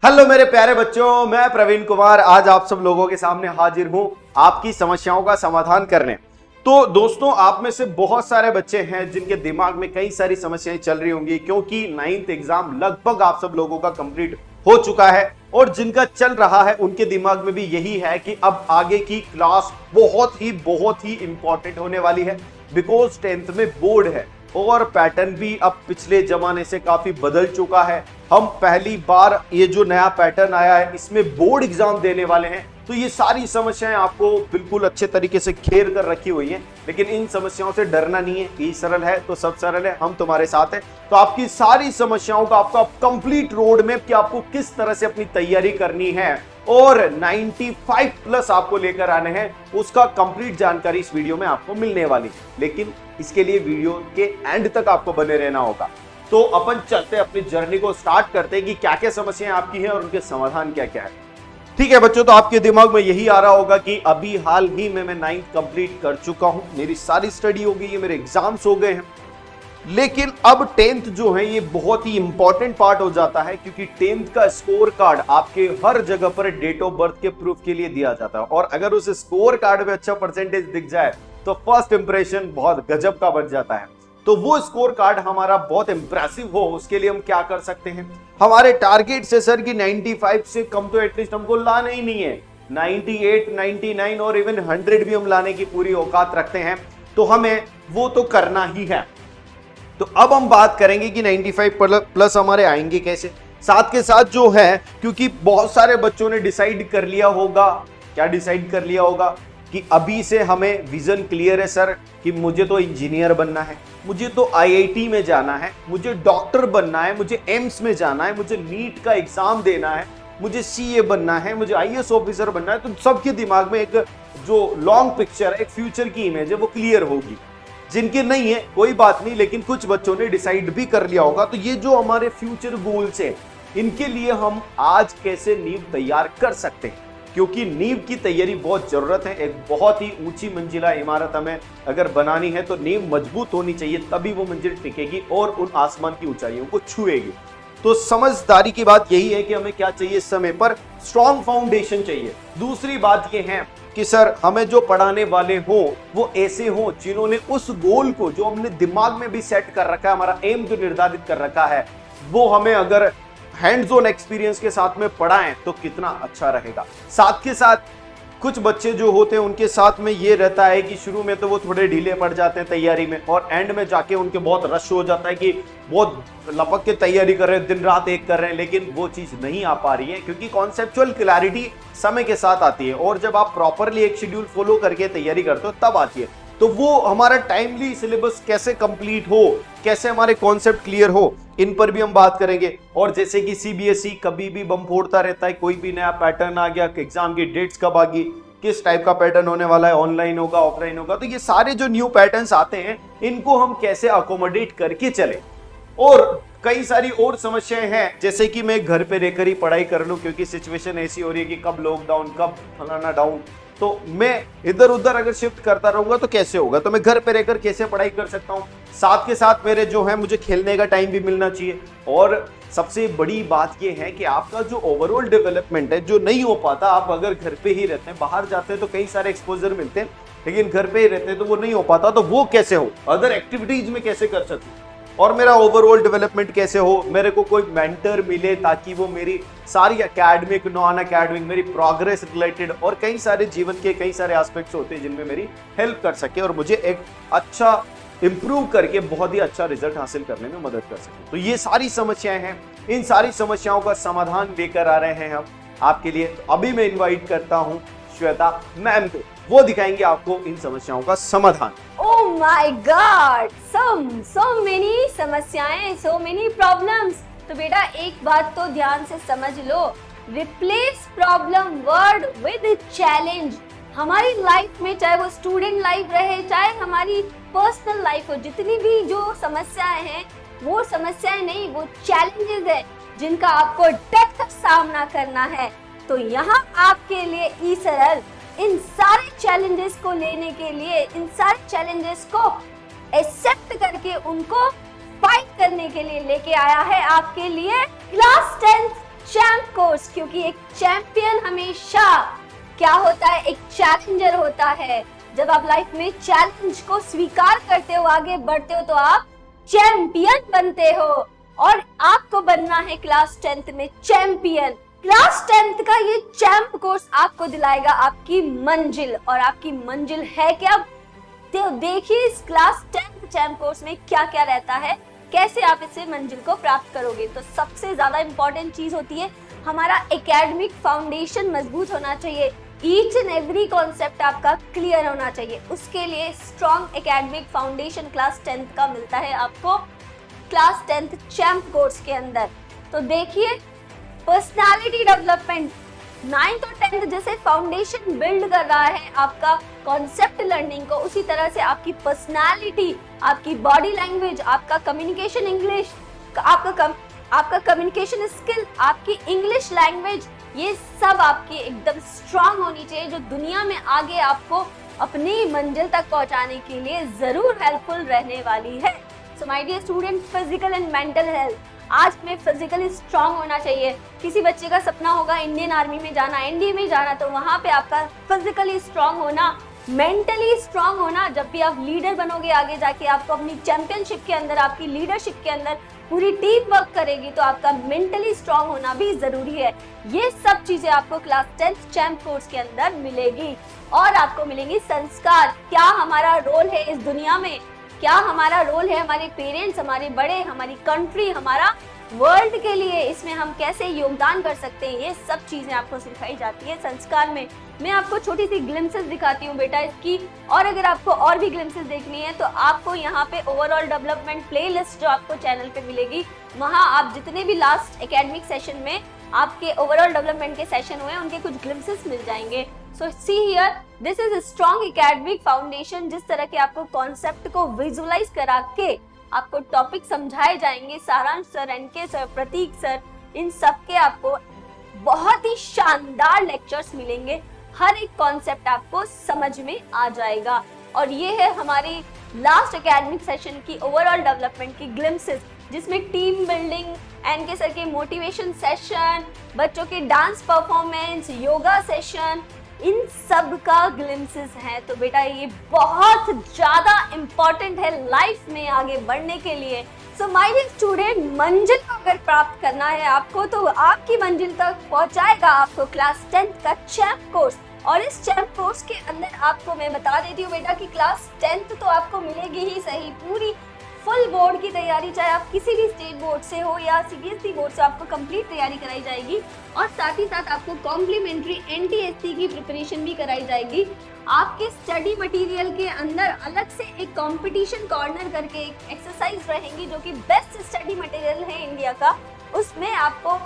Hello मेरे प्यारे बच्चों, मैं प्रवीण कुमार आज आप सब लोगों के सामने हाजिर हूं आपकी समस्याओं का समाधान करने। तो दोस्तों, आप में से बहुत सारे बच्चे हैं जिनके दिमाग में कई सारी समस्याएं चल रही होंगी, क्योंकि 9th एग्जाम लगभग आप सब लोगों का कंप्लीट हो चुका है और जिनका चल रहा है उनके दिमाग में भी यही है कि अब आगे की क्लास बहुत ही इंपॉर्टेंट होने वाली है, बिकॉज 10th में बोर्ड है और पैटर्न भी अब पिछले जमाने से काफी बदल चुका है। हम पहली बार ये जो नया पैटर्न आया है इसमें बोर्ड एग्जाम देने वाले हैं, तो ये सारी समस्याएं आपको बिल्कुल अच्छे तरीके से घेर कर रखी हुई हैं। लेकिन इन समस्याओं से डरना नहीं है, ये सरल है तो सब सरल है, हम तुम्हारे साथ हैं। तो आपकी सारी समस्याओं का आपका कंप्लीट रोड मैप कि आपको किस तरह से अपनी तैयारी करनी है और 95 प्लस आपको लेकर आने हैं, उसका कंप्लीट जानकारी इस वीडियो में आपको मिलने वाली है। लेकिन इसके लिए वीडियो के एंड तक आपको बने रहना होगा। तो अपन चलते अपनी जर्नी को स्टार्ट करते हैं कि क्या क्या समस्याएं आपकी हैं और उनके समाधान क्या क्या है। ठीक है बच्चों, तो आपके दिमाग में यही आ रहा होगा कि अभी हाल ही में मैं 9th कंप्लीट कर चुका हूं, मेरी सारी स्टडी हो गई है, मेरे एग्जाम्स हो गए हैं, लेकिन अब 10th जो है ये बहुत ही इंपॉर्टेंट पार्ट हो जाता है, क्योंकि 10th का स्कोर कार्ड आपके हर जगह पर डेट ऑफ बर्थ के प्रूफ के लिए दिया जाता है। और अगर उस स्कोर कार्ड में अच्छा परसेंटेज दिख जाए तो फर्स्ट इंप्रेशन बहुत गजब का बन जाता है। तो वो स्कोर कार्ड हमारा बहुत इंप्रेसिव हो, उसके लिए हम क्या कर सकते हैं? हमारे टारगेट से सर की 95 से कम तो एटलीस्ट हमको लाना ही नहीं है, 98, 99 और इवन 100 भी हम लाने की पूरी औकात रखते हैं, तो हमें वो तो करना ही है। तो अब हम बात करेंगे कि 95 प्लस हमारे आएंगे कैसे। साथ के साथ जो है, क्योंकि बहुत सारे बच्चों ने डिसाइड कर लिया होगा, क्या डिसाइड कर लिया होगा कि अभी से हमें विजन क्लियर है सर कि मुझे तो इंजीनियर बनना है, मुझे तो आईआईटी में जाना है, मुझे डॉक्टर बनना है, मुझे एम्स में जाना है, मुझे नीट का एग्जाम देना है, मुझे सीए बनना है, मुझे आईएएस ऑफिसर बनना है। तो सबके दिमाग में एक जो लॉन्ग पिक्चर है, एक फ्यूचर की इमेज है, वो क्लियर होगी। जिनके नहीं है कोई बात नहीं, लेकिन कुछ बच्चों ने डिसाइड भी कर लिया होगा। तो ये जो हमारे फ्यूचर गोल्स हैं, इनके लिए हम आज कैसे नींव तैयार कर सकते हैं, क्योंकि नींव की तैयारी बहुत जरूरत है। एक बहुत ही ऊंची मंजिला इमारत हमें अगर बनानी है तो नींव मजबूत होनी चाहिए, तभी वो मंजिल टिकेगी और उन आसमान की ऊंचाइयों को छुएगी। तो समझदारी की बात यही है कि हमें क्या चाहिए, इस समय पर स्ट्रॉन्ग फाउंडेशन चाहिए। दूसरी बात ये है कि सर हमें जो पढ़ाने वाले हो वो ऐसे हो जिन्होंने उस गोल को जो हमने दिमाग में भी सेट कर रखा है, हमारा एम जो निर्धारित कर रखा है, वो हमें अगर हैंड्स ऑन एक्सपीरियंस के साथ में पढ़ाएं तो कितना अच्छा रहेगा। साथ के साथ कुछ बच्चे जो होते हैं उनके साथ में ये रहता है कि शुरू में तो वो थोड़े ढीले पड़ जाते हैं तैयारी में, और एंड में जाके उनके बहुत रश हो जाता है कि बहुत लपक के तैयारी कर रहे हैं, दिन रात एक कर रहे हैं, लेकिन वो चीज नहीं आ पा रही है, क्योंकि कॉन्सेप्चुअल क्लैरिटी समय के साथ आती है और जब आप प्रॉपरली एक शेड्यूल फॉलो करके तैयारी करते हो तब आती है। तो वो हमारा टाइमली सिलेबस कैसे कंप्लीट हो, कैसे हमारे कॉन्सेप्ट क्लियर हो, इन पर भी हम बात करेंगे। और जैसे कि सीबीएसई कभी भी बम फोड़ता रहता है, कोई भी नया पैटर्न आ गया, एग्जाम की डेट्स कब आ गई, किस टाइप का पैटर्न होने वाला है, ऑनलाइन होगा ऑफलाइन होगा, तो ये सारे जो न्यू पैटर्न्स आते हैं इनको हम कैसे अकोमोडेट करके चले। और कई सारी और समस्याएं हैं, जैसे कि मैं घर पे रहकर ही पढ़ाई कर लूं, क्योंकि सिचुएशन ऐसी हो रही है कि कब लॉकडाउन, कब फलाना डाउन, तो मैं इधर उधर अगर शिफ्ट करता रहूंगा तो कैसे होगा। तो मैं घर पे रहकर कैसे पढ़ाई कर सकता हूँ। साथ के साथ मेरे जो है मुझे खेलने का टाइम भी मिलना चाहिए। और सबसे बड़ी बात यह है कि आपका जो ओवरऑल डेवलपमेंट है जो नहीं हो पाता, आप अगर घर पे ही रहते हैं, बाहर जाते हैं तो कई सारे एक्सपोजर मिलते हैं, लेकिन घर पे ही रहते हैं तो वो नहीं हो पाता। तो वो कैसे हो, अदर एक्टिविटीज में कैसे कर सकूं, और मेरा ओवरऑल डेवलपमेंट कैसे हो, मेरे को कोई मेंटर मिले ताकि वो मेरी सारी एकेडमिक, नॉन एकेडमिक, मेरी प्रोग्रेस रिलेटेड और कई सारे जीवन के कई सारे एस्पेक्ट्स होते हैं जिनमें मेरी हेल्प कर सके और मुझे एक अच्छा इंप्रूव करके बहुत ही अच्छा रिजल्ट हासिल करने में मदद कर सके। तो ये सारी समस्याएं हैं, इन सारी समस्याओं का समाधान लेकर आ रहे हैं हम आपके लिए। तो अभी मैं इन्वाइट करता हूँ श्वेता मैम को, वो दिखाएंगे आपको इन समस्याओं का समाधान। Oh my God! So many समस्याएं, so many problems. तो बेटा एक बात तो ध्यान से समझ लो, replace problem word with challenge। हमारी लाइफ में, चाहे वो स्टूडेंट लाइफ रहे, चाहे हमारी पर्सनल लाइफ हो, जितनी भी जो समस्याएं हैं, वो समस्याएं नहीं, वो चैलेंजेस है जिनका आपको डट कर सामना करना है। तो यहाँ आपके लिए ई सरल इन सारे चैलेंजेस को लेने के लिए, इन सारे चैलेंजेस को एक्सेप्ट करके उनको फाइट करने के लिए लेके आया है आपके लिए क्लास 10th चैंप कोर्स, क्योंकि एक चैंपियन हमेशा क्या होता है, एक चैलेंजर होता है। जब आप लाइफ में चैलेंज को स्वीकार करते हो, आगे बढ़ते हो, तो आप चैंपियन बनते हो। और आपको बनना है क्लास 10th में चैंपियन। क्लास 10th का ये चैंप कोर्स आपको दिलाएगा आपकी मंजिल। और आपकी मंजिल है क्या, तो देखिए इस क्लास 10th चैंप कोर्स में क्या क्या रहता है, कैसे आप इसे मंजिल को प्राप्त करोगे। तो सबसे ज्यादा इंपॉर्टेंट चीज होती है हमारा एकेडमिक फाउंडेशन मजबूत होना चाहिए। ईच एंड एवरी कॉन्सेप्ट आपका क्लियर होना चाहिए। उसके लिए strong academic foundation class 10th का मिलता है आपको क्लास 10th चैंप कोर्स के अंदर। तो देखिए पर्सनालिटी डेवलपमेंट 9th और 10th जैसे फाउंडेशन बिल्ड कर रहा है आपका कॉन्सेप्ट लर्निंग को, उसी तरह से आपकी पर्सनालिटी, आपकी बॉडी लैंग्वेज, आपका कम्युनिकेशन इंग्लिश, आपका कम्युनिकेशन स्किल, आपकी इंग्लिश लैंग्वेज, ये सब आपकी एकदम स्ट्रांग होनी चाहिए, जो दुनिया में आगे आपको अपनी मंजिल तक पहुंचाने के लिए जरूर हेल्पफुल रहने वाली है। So my dear student, physical and mental health, आज में फिजिकली स्ट्रांग होना चाहिए। किसी बच्चे का सपना होगा इंडियन आर्मी में जाना, एनडीए में जाना, तो वहां पे आपका फिजिकली स्ट्रांग होना, मेंटली स्ट्रांग होना। जब भी आप लीडर बनोगे आगे जाके, आपको अपनी चैंपियनशिप के अंदर, आपकी लीडरशिप के अंदर पूरी टीम वर्क करेगी, तो आपका मेंटली स्ट्रांग होना भी जरूरी है। ये सब चीजें आपको क्लास 10th चैंप कोर्स के अंदर मिलेगी। और आपको मिलेंगे संस्कार, क्या हमारा रोल है इस दुनिया में, क्या हमारा रोल है हमारे पेरेंट्स, हमारे बड़े, हमारी कंट्री, हमारा वर्ल्ड के लिए, इसमें हम कैसे योगदान कर सकते हैं, ये सब चीजें आपको सिखाई जाती है संस्कार में। मैं आपको छोटी सी ग्लिम्सेस दिखाती हूँ बेटा इसकी, और अगर आपको और भी ग्लिम्सेस देखनी है तो आपको यहाँ पे ओवरऑल डेवलपमेंट प्लेलिस्ट जो आपको चैनल पे मिलेगी, वहाँ आप जितने भी लास्ट एकेडमिक सेशन में आपके ओवरऑल डेवलपमेंट के सेशन हुए उनके कुछ ग्लिम्सेस मिल जाएंगे। So see here, this is strong academic foundation. जिस तरह के आपको कॉन्सेप्ट को विजुअलाइज करा के आपको टॉपिक समझाए जाएंगे, सारांश सर, एनके सर, प्रतीक सर, इन सब के आपको बहुत ही शानदार लेक्चर्स मिलेंगे। हर एक कॉन्सेप्ट आपको समझ में आ जाएगा। और ये है हमारी लास्ट एकेडमिक सेशन की ओवरऑल डेवलपमेंट की ग्लिम्सेस, जिसमें टीम बिल्डिंग, एनके सर के मोटिवेशन सेशन, बच्चों के डांस परफॉर्मेंस, योगा सेशन, इन सब का ग्लिम्सेस है। तो बेटा ये बहुत ज्यादा इंपॉर्टेंट है लाइफ में आगे बढ़ने के लिए। सो माय डियर स्टूडेंट, मंजिल को अगर प्राप्त करना है आपको, तो आपकी मंजिल तक पहुंचाएगा आपको क्लास 10th का चैंप कोर्स। और इस चैंप कोर्स के अंदर आपको मैं बता देती हूँ बेटा कि क्लास 10th तो आपको मिलेगी ही सही, पूरी फुल बोर्ड की तैयारी, चाहे आप किसी भी स्टेट बोर्ड से हो या सीबीएसई बोर्ड से, आपको कंप्लीट तैयारी कराई जाएगी। और साथ ही साथ आपको कॉम्प्लीमेंट्री एनटीएससी की प्रिपरेशन भी कराई जाएगी। आपके स्टडी मटेरियल के अंदर अलग से एक कंपटीशन कॉर्नर करके एक एक्सरसाइज रहेंगी, जो कि बेस्ट स्टडी मटेरियल है इंडिया का। उसमें आपको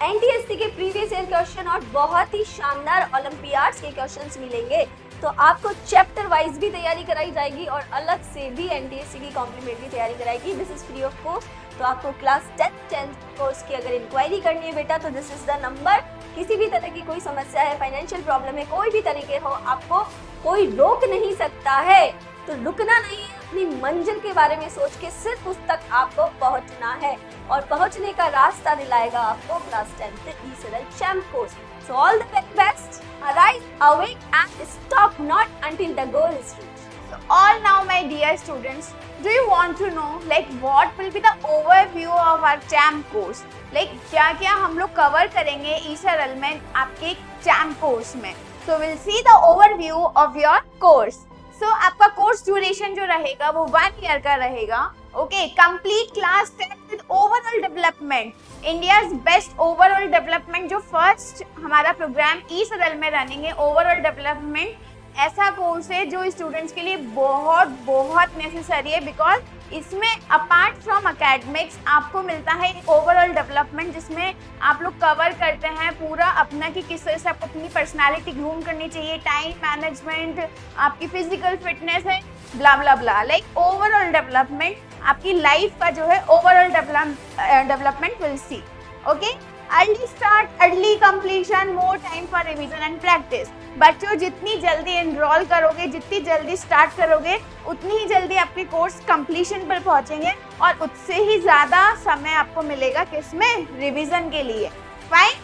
एनटीएससी के प्रीवियस ईयर क्वेश्चन और बहुत ही शानदार ओलंपियाड्स के क्वेश्चंस मिलेंगे। तो आपको चैप्टर वाइज भी तैयारी कराई जाएगी और अलग से भी एनटीएससी की कॉम्प्लीमेंट्री तैयारी कराएगी। This is free of cost. तो आपको क्लास 10th कोर्स की अगर इंक्वायरी करनी है बेटा, तो दिस इज द नंबर। किसी भी तरह की कोई समस्या है, फाइनेंशियल प्रॉब्लम है, कोई भी तरीके हो, आपको कोई रोक नहीं सकता है। तो रुकना नहीं है, अपनी मंजिल के बारे में सोच के सिर्फ उस तक आपको पहुंचना है। और पहुंचने का रास्ता दिलाएगा आपको class 10th eSaral champ course. So all the very best. Arise, awake and stop not until the goal is reached. So all now my dear students, do you want to know like what will be the overview of our CHAMP course? Like क्या-क्या हम लोग cover करेंगे ई-सरल में आपके CHAMP course में? So we'll see the overview of your course. So आपका course duration जो रहेगा वो 1 ईयर का रहेगा। Okay, complete class 10th with overall development, India's best overall development, जो फर्स्ट हमारा प्रोग्राम ई-सरल में रनिंग है। ओवरऑल डेवलपमेंट ऐसा कोर्स है जो स्टूडेंट्स के लिए बहुत बहुत नेसेसरी है, बिकॉज इसमें अपार्ट फ्रॉम एकेडमिक्स आपको मिलता है ओवरऑल डेवलपमेंट, जिसमें आप लोग कवर करते हैं पूरा अपना कि किस तरह से आपको अपनी पर्सनालिटी ग्रूम करनी चाहिए, टाइम मैनेजमेंट, आपकी फिजिकल फिटनेस है, ब्ला ब्ला ब्ला। लाइक ओवरऑल डेवलपमेंट आपकी लाइफ का जो है overall development will see. Okay, early start, early completion, more time for revision and practice. बच्चों जितनी जल्दी एनरोल करोगे, जितनी जल्दी स्टार्ट करोगे, उतनी ही जल्दी आपके कोर्स कंप्लीशन पर पहुंचेंगे और उससे ही ज़्यादा समय आपको मिलेगा किसमें, रिवीजन के लिए। फाइन।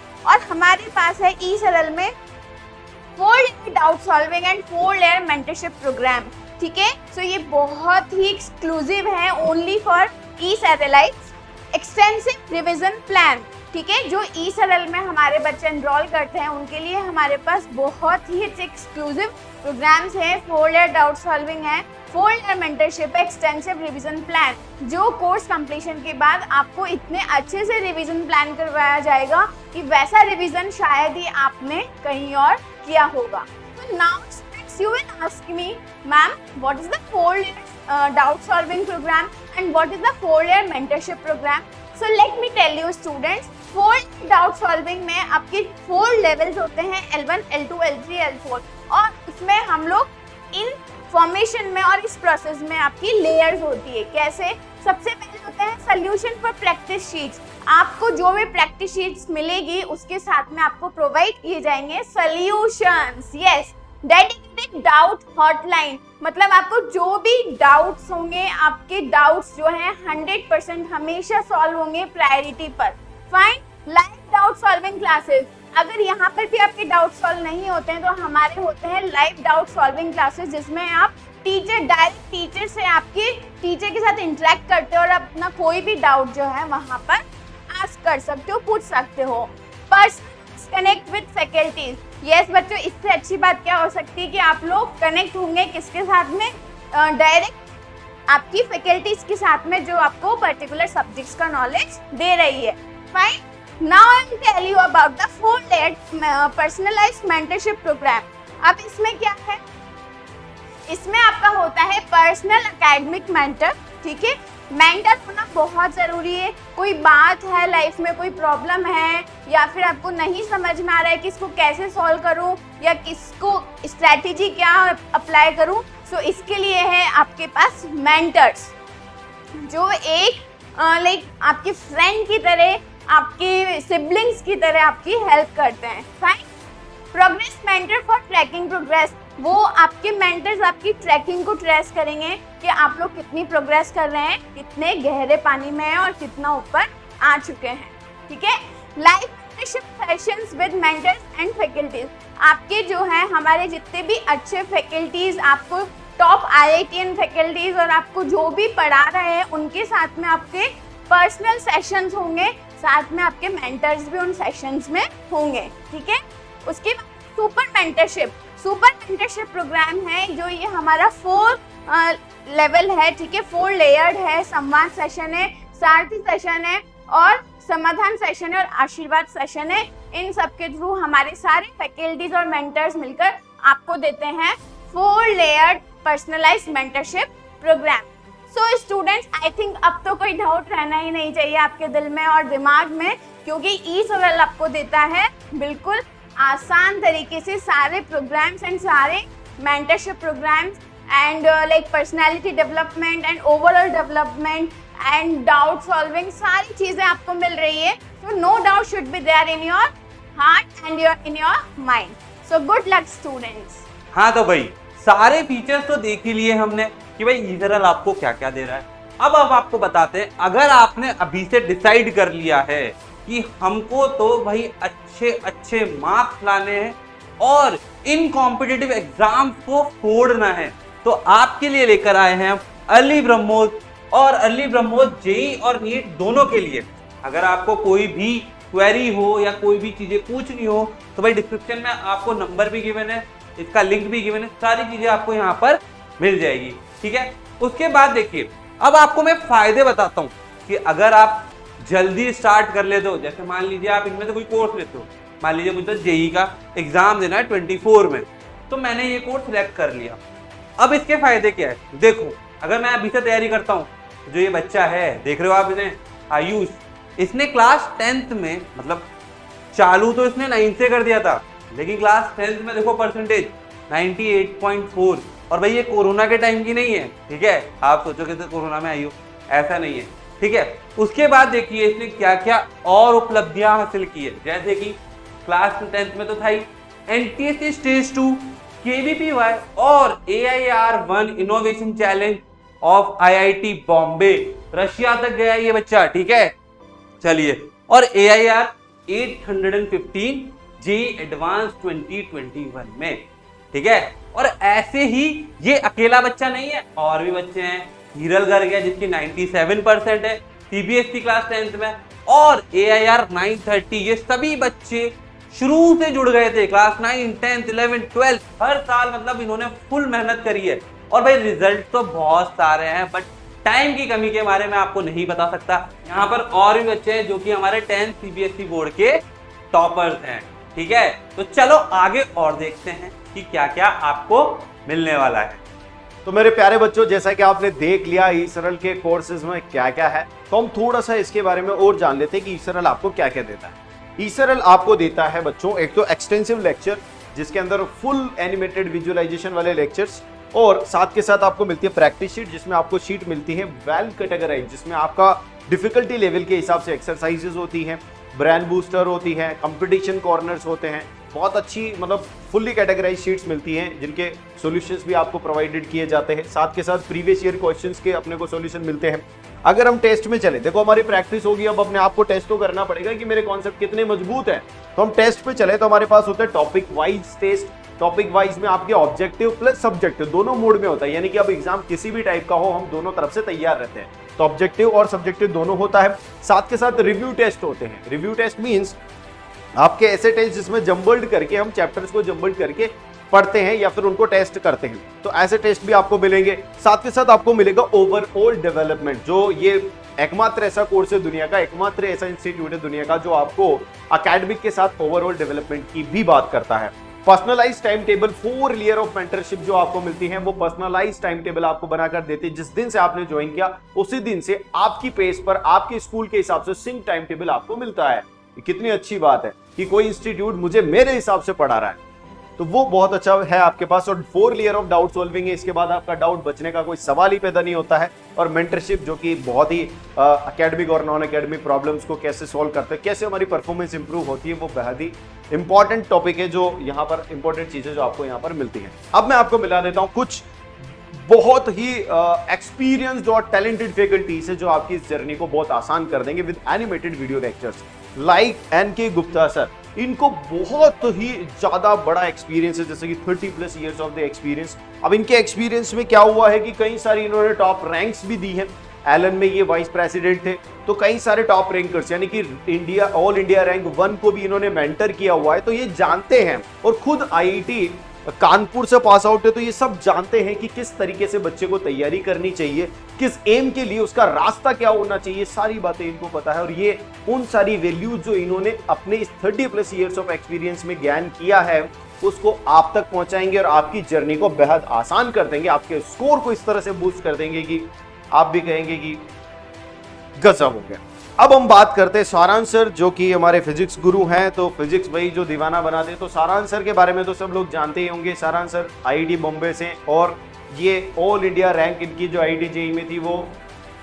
हमारे पास है ई सरल में 4 layer doubt solving and 4 layer mentorship program, ठीक है। सो ये बहुत ही एक्सक्लूसिव है, only for eSaralites extensive revision plan, ठीक है। जो ई सरल में हमारे बच्चे एनरोल करते हैं उनके लिए हमारे पास बहुत ही एक्सक्लूसिव प्रोग्राम्स हैं। 4 लेयर डाउट सॉल्विंग है, 4 layer mentorship, extensive revision plan, जो कोर्स कंप्लीशन के बाद आपको इतने अच्छे से रिवीजन प्लान करवाया जाएगा कि वैसा रिवीजन शायद ही आपने कहीं और किया होगा। तो now you will ask me, ma'am, what is the 4 layer doubt solving program and what is the 4 layer mentorship program? So let me tell you students, 4 doubt solving में आपके 4 levels होते हैं, L1, L2, L3, L4, और इसमें हम लोग in formation में और इस प्रोसेस में आपकी लेयर्स होती है। कैसे? सबसे पहले होता है सोल्यूशन फॉर प्रैक्टिस शीट्स। आपको जो भी प्रैक्टिस शीट्स मिलेगी उसके साथ में आपको प्रोवाइड किए जाएंगे solutions. Yes, dedicated doubt hotline, मतलब आपको जो भी डाउट्स होंगे, आपके डाउट्स जो हैं 100% हमेशा सॉल्व होंगे प्रायोरिटी पर। Fine, live doubt solving classes, अगर यहाँ पर भी आपके डाउट सॉल्व नहीं होते हैं तो हमारे होते हैं लाइव डाउट सॉल्विंग क्लासेस, जिसमें आप डायरेक्ट टीचर से आपके टीचर के साथ इंटरेक्ट करते हो और अपना कोई भी डाउट जो है वहाँ पर आस्क कर सकते हो, पूछ सकते हो। Personal connect with faculties, yes बच्चों, इससे अच्छी बात क्या हो सकती है कि आप लोग कनेक्ट होंगे किसके साथ में? डायरेक्ट आपकी फैकल्टीज के साथ में जो आपको पर्टिकुलर सब्जेक्ट्स का नॉलेज दे रही है। Fine, now I will tell you about the 4 layer personalised mentorship programme. अब इसमें क्या है? इसमें आपका होता है पर्सनल एकेडमिक मेंटर, ठीक है। मेंटर होना बहुत ज़रूरी है। कोई बात है लाइफ में, कोई प्रॉब्लम है या फिर आपको नहीं समझ में आ रहा है कि इसको कैसे सॉल्व करूं या किसको स्ट्रैटेजी क्या अप्लाई करूं, सो इसके लिए है आपके पास मेंटर्स, जो एक लाइक आपके फ्रेंड की तरह, आपके सिबलिंग्स की तरह आपकी हेल्प करते हैं। Fine, progress mentor for tracking progress, वो आपके मेंटर्स आपकी ट्रैकिंग को ट्रेस करेंगे कि आप लोग कितनी प्रोग्रेस कर रहे हैं, कितने गहरे पानी में हैं और कितना ऊपर आ चुके हैं, ठीक है। Live mentorship sessions with mentors and faculties, आपके जो है हमारे जितने भी अच्छे फैकल्टीज, आपको टॉप IITian फैकल्टीज और आपको जो भी पढ़ा रहे हैं उनके साथ में आपके पर्सनल सेशंस होंगे, साथ में आपके मेंटर्स भी उन सेशंस में होंगे, ठीक है। उसके बाद सुपर मेंटरशिप प्रोग्राम है, जो ये हमारा 4 लेवल है, ठीक है। 4 लेयर्ड है, संवाद सेशन है, सारथी सेशन है और समाधान सेशन है और आशीर्वाद सेशन है। इन सब के थ्रू हमारे सारे फैकल्टीज और मेंटर्स मिलकर आपको देते हैं 4 layered personalised mentorship programme. So students, I think अब तो कोई डाउट रहना ही नहीं चाहिए आपके दिल में और दिमाग में, क्योंकि ई सरल आपको देता है बिल्कुल आसान तरीके से सारे प्रोग्राम्स एंड सारे mentorship programmes and like personality development and overall development and doubt solving, सारी चीज़ें आपको मिल रही है। तो no doubt should be there in your heart and in your mind. So good luck students. हाँ तो भाई सारे फीचर्स तो देख ही लिए हमने कि भाई ई सरल आपको क्या क्या दे रहा है। अब आपको बताते हैं, अगर आपने अभी से डिसाइड कर लिया है कि हमको तो भाई अच्छे अच्छे मार्क्स लाने हैं और इन कॉम्पिटिटिव एग्जाम को फोड़ना है, तो आपके लिए लेकर आए हैं अर्ली ब्रह्मोस और अर्ली ब्रह्मोस जेई और नीट दोनों के लिए। अगर आपको कोई भी क्वेरी हो या कोई भी चीजें पूछनी हो तो भाई डिस्क्रिप्शन में आपको नंबर भी गिवन है, इसका लिंक भी गिवन है, सारी चीजें आपको यहाँ पर मिल जाएगी, ठीक है। उसके बाद देखिए, अब आपको मैं फायदे बताता हूँ कि अगर आप जल्दी स्टार्ट कर लेते हो, जैसे मान लीजिए आप इनमें से कोई कोर्स लेते हो, मान लीजिए मुझे जेई का एग्जाम देना है 24 में, तो मैंने ये कोर्स सिलेक्ट कर लिया। अब इसके फायदे क्या है? देखो, अगर मैं अभी से तैयारी करता हूँ, जो ये बच्चा है देख रहे हो आप इन्हें, आयुष, इसने क्लास 10th में, मतलब चालू तो इसने 9 से कर दिया था, लेकिन क्लास 10th में देखो परसेंटेज 98.4, और भाई ये कोरोना के टाइम की नहीं है, ठीक है। आप सोचोगे तो कोरोना में आई हो, ऐसा नहीं है, ठीक है। उसके बाद देखिए इसने क्या क्या और उपलब्धियां हासिल की है, जैसे कि क्लास 10th में तो था ही NTSC स्टेज 2, KVPY और AIR-1 innovation challenge of IIT Bombay, Russia तक गया ये बच्चा, ठीक है। चलिए, और AIR 815 जेईई एडवांस 2021 में, ठीक है। और ऐसे ही ये अकेला बच्चा नहीं है, और भी बच्चे हैं। हीरल गर्ग है जिसकी 97% है सीबीएसई क्लास 10th में, और AIR 930, ये सभी बच्चे शुरू से जुड़ गए थे। क्लास 9, 10th, 11th, 12th हर साल, मतलब इन्होंने फुल मेहनत करी है। और भाई रिजल्ट तो बहुत सारे हैं, बट टाइम की कमी के बारे में आपको नहीं बता सकता। यहाँ पर और भी बच्चे हैं जो कि हमारे 10th सीबीएसई बोर्ड के टॉपर्स हैं, ठीक है। तो चलो आगे और देखते हैं कि क्या क्या आपको मिलने वाला है। तो मेरे प्यारे बच्चों, जैसा कि आपने देख लिया ईसरल के कोर्सेज में क्या क्या है, तो हम थोड़ा सा इसके बारे में और जान लेते हैं कि ईसरल आपको क्या क्या देता है। ईसरल आपको देता है बच्चों, एक तो एक्सटेंसिव लेक्चर जिसके अंदर फुल एनिमेटेड विजुअलाइजेशन वाले लेक्चर्स, और साथ के साथ आपको मिलती है प्रैक्टिस शीट जिसमें आपको शीट मिलती है वेल कैटेगराइज, जिसमें आपका डिफिकल्टी लेवल के हिसाब से एक्सरसाइजेज होती हैं, ब्रेन बूस्टर होती है, कंपटीशन कॉर्नर्स होते हैं, बहुत अच्छी मतलब फुल्ली कैटेगराइज शीट्स मिलती हैं जिनके सॉल्यूशंस भी आपको प्रोवाइडेड किए जाते हैं। साथ के साथ प्रीवियस ईयर क्वेश्चंस के अपने को सॉल्यूशन मिलते हैं। अगर हम टेस्ट में चले, देखो हमारी प्रैक्टिस होगी, अब अपने आप को टेस्ट तो करना पड़ेगा कि मेरे कॉन्सेप्ट कितने मजबूत हैं। तो हम टेस्ट पे चले तो हमारे पास होता है topic wise test. Topic wise में आपके ऑब्जेक्टिव प्लस सब्जेक्टिव दोनों मोड में होता है, यानी कि अब एग्जाम किसी भी टाइप का हो हम दोनों तरफ से तैयार रहते हैं। तो ऑब्जेक्टिव और सब्जेक्टिव दोनों होता है। साथ के साथ रिव्यू टेस्ट होते हैं। रिव्यू टेस्ट मींस आपके ऐसे टेस्ट जिसमें जंबल्ड करके हम चैप्टर्स को जंबल्ड करके पढ़ते हैं या फिर उनको टेस्ट करते हैं, तो ऐसे टेस्ट भी आपको मिलेंगे। साथ के साथ आपको मिलेगा ओवरऑल डेवलपमेंट, जो ये एकमात्र ऐसा कोर्स है दुनिया का, एकमात्र ऐसा इंस्टीट्यूट है दुनिया का जो आपको एकेडमिक के साथ ओवरऑल डेवलपमेंट की भी बात करता है। Personalise time table, 4 layer of mentorship जो आपको मिलती है, वो पर्सनलाइज टाइम टेबल आपको बनाकर देती है। जिस दिन से आपने ज्वाइन किया उसी दिन से आपकी पेस पर आपके स्कूल के हिसाब से सिंक टाइम टेबल आपको मिलता है। कितनी अच्छी बात है कि कोई इंस्टीट्यूट मुझे मेरे हिसाब से पढ़ा रहा है, तो वो बहुत अच्छा है आपके पास। और 4 लेयर ऑफ डाउट सॉल्विंग है, इसके बाद आपका डाउट बचने का कोई सवाल ही पैदा नहीं होता है। और मेंटरशिप जो कि बहुत ही एकेडमिक और नॉन एकेडमिक प्रॉब्लम्स को कैसे सॉल्व करते हैं, कैसे हमारी परफॉर्मेंस इंप्रूव होती है, वो बेहद ही इंपॉर्टेंट टॉपिक है जो यहाँ पर इंपॉर्टेंट चीजें जो आपको यहाँ पर मिलती हैं। अब मैं आपको मिला देता हूँ कुछ बहुत ही एक्सपीरियंस्ड और टैलेंटेड फैकल्टीज है जो आपकी इस जर्नी को बहुत आसान कर देंगे with animated video lectures. Like NK Gupta sir, इनको बहुत ही ज्यादा बड़ा एक्सपीरियंस है, जैसे कि 30+ ईयर्स ऑफ द एक्सपीरियंस। अब इनके एक्सपीरियंस में क्या हुआ है कि कई सारी इन्होंने टॉप रैंक्स भी दी हैं। एलन में ये वाइस प्रेसिडेंट थे, तो कई सारे टॉप रैंकर्स यानी कि इंडिया ऑल इंडिया रैंक 1 को भी इन्होंने मेंटर किया हुआ है, तो ये जानते हैं। और खुद IIT कानपुर से पास आउट है, तो ये सब जानते हैं कि किस तरीके से बच्चे को तैयारी करनी चाहिए, किस एम के लिए उसका रास्ता क्या होना चाहिए, सारी बातें इनको पता है। और ये उन सारी वैल्यूज जो इन्होंने अपने इस 30+ ईयर्स ऑफ एक्सपीरियंस में ज्ञान किया है उसको आप तक पहुंचाएंगे और आपकी जर्नी को बेहद आसान कर देंगे, आपके स्कोर को इस तरह से बूस्ट कर देंगे कि आप भी कहेंगे कि गजब हो गया। अब हम बात करते हैं सारांश सर, जो कि हमारे फिजिक्स गुरु हैं। तो फिजिक्स भाई जो दीवाना बनाते हैं, तो सारांश सर के बारे में तो सब लोग जानते ही होंगे। सारांश सर IIT बॉम्बे से, और ये ऑल इंडिया रैंक इनकी जो IIT JEE में थी वो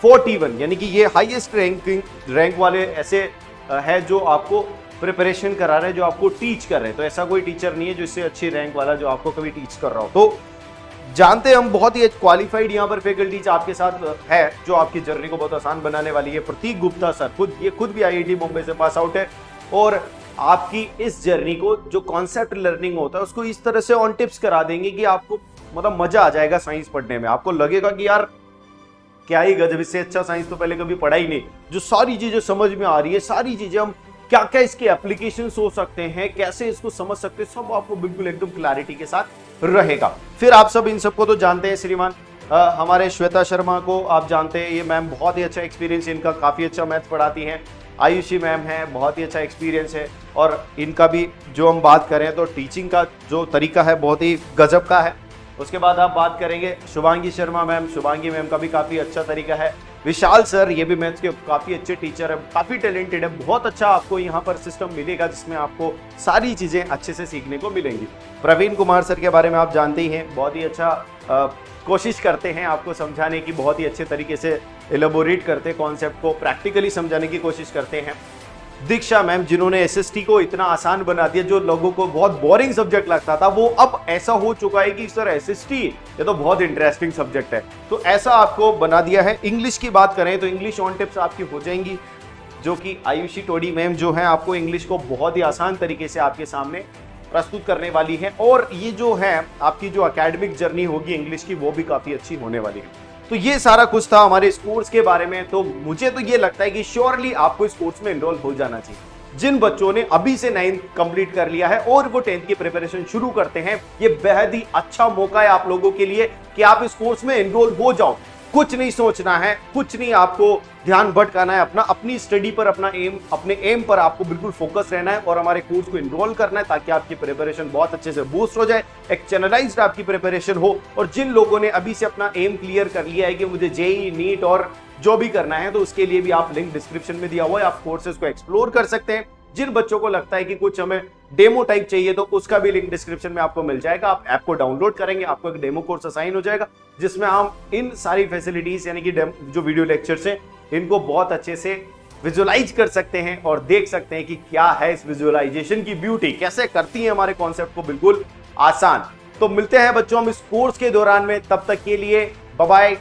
41, यानी कि ये हाईएस्ट रैंक वाले ऐसे है जो आपको प्रिपरेशन करा रहे हैं, जो आपको टीच कर रहे हैं। तो ऐसा कोई टीचर नहीं है जो इससे अच्छी रैंक वाला जो आपको कभी टीच कर रहा हो। तो जानते हैं हम बहुत ही क्वालिफाइड यहाँ पर फैकल्टीज आपके साथ है जो आपकी जर्नी को बहुत आसान बनाने वाली है। प्रतीक गुप्ता सर खुद भी IIT बॉम्बे से पास आउट है, और आपकी इस जर्नी को जो कॉन्सेप्ट लर्निंग होता है उसको इस तरह से ऑन टिप्स करा देंगे कि आपको मतलब मजा आ जाएगा साइंस पढ़ने में। आपको लगेगा कि यार क्या ही गजब, इससे अच्छा साइंस तो पहले कभी पढ़ा ही नहीं। जो सारी चीजें समझ में आ रही है, सारी चीजें हम क्या क्या इसके एप्लीकेशंस हो सकते हैं, कैसे इसको समझ सकते हैं, सब आपको बिल्कुल एकदम क्लैरिटी के साथ रहेगा। फिर आप सब इन सबको तो जानते हैं, श्रीमान हमारे श्वेता शर्मा को आप जानते हैं, ये मैम बहुत ही अच्छा एक्सपीरियंस, इनका काफ़ी अच्छा मैथ पढ़ाती हैं। आयुषी मैम है, बहुत ही अच्छा एक्सपीरियंस है, और इनका भी जो हम बात करें तो टीचिंग का जो तरीका है बहुत ही गजब का है। उसके बाद आप बात करेंगे शुभांगी शर्मा मैम, शुभांगी मैम का भी काफ़ी अच्छा तरीका है। विशाल सर, ये भी मैथ्स के काफ़ी अच्छे टीचर है, काफ़ी टैलेंटेड है, बहुत अच्छा आपको यहाँ पर सिस्टम मिलेगा जिसमें आपको सारी चीज़ें अच्छे से सीखने को मिलेंगी। प्रवीण कुमार सर के बारे में आप जानते ही हैं, बहुत ही अच्छा कोशिश करते हैं आपको समझाने की, बहुत ही अच्छे तरीके से एलेबोरेट करते हैं, कॉन्सेप्ट को प्रैक्टिकली समझाने की कोशिश करते हैं। दीक्षा मैम, जिन्होंने SST को इतना आसान बना दिया, जो लोगों को बहुत बोरिंग सब्जेक्ट लगता था वो अब ऐसा हो चुका है कि सर SST ये तो बहुत इंटरेस्टिंग सब्जेक्ट है, तो ऐसा आपको बना दिया है। इंग्लिश की बात करें तो इंग्लिश ऑन टिप्स आपकी हो जाएंगी। जो कि आयुषी टोडी मैम जो है आपको इंग्लिश को बहुत ही आसान तरीके से आपके सामने प्रस्तुत करने वाली है। और ये जो है आपकी जो एकेडमिक जर्नी होगी इंग्लिश की वो भी काफी अच्छी होने वाली है। तो ये सारा कुछ था हमारे इस कोर्स के बारे में। तो मुझे तो ये लगता है कि श्योरली आपको इस कोर्स में एनरोल हो जाना चाहिए। जिन बच्चों ने अभी से 9th कंप्लीट कर लिया है और वो 10th की प्रिपरेशन शुरू करते हैं, ये बेहद ही अच्छा मौका है आप लोगों के लिए कि आप इस कोर्स में एनरोल हो जाओ। कुछ नहीं सोचना है, कुछ नहीं आपको ध्यान भटकाना है, अपनी स्टडी पर, अपने एम पर आपको बिल्कुल फोकस रहना है और हमारे कोर्स को एनरोल करना है ताकि आपकी प्रिपरेशन बहुत अच्छे से बूस्ट हो जाए, एक चैनलाइज्ड आपकी प्रिपरेशन हो। और जिन लोगों ने अभी से अपना एम क्लियर कर लिया है कि मुझे जेईई, नीट और जो भी करना है, तो उसके लिए भी आप लिंक डिस्क्रिप्शन में दिया हुआ है, आप कोर्सेज को एक्सप्लोर कर सकते हैं। जिन बच्चों को लगता है कि कुछ हमें डेमो टाइप चाहिए तो उसका भी लिंक डिस्क्रिप्शन में आपको मिल जाएगा। आप ऐप को डाउनलोड करेंगे, आपको एक डेमो कोर्स असाइन हो जाएगा जिसमें हम इन सारी फैसिलिटीज यानी कि जो वीडियो लेक्चर्स हैं इनको बहुत अच्छे से विजुअलाइज कर सकते हैं और देख सकते हैं कि क्या है इस विजुअलाइजेशन की ब्यूटी, कैसे करती है हमारे कॉन्सेप्ट को बिल्कुल आसान। तो मिलते हैं बच्चों हम इस कोर्स के दौरान में, तब तक के लिए बाय बाय।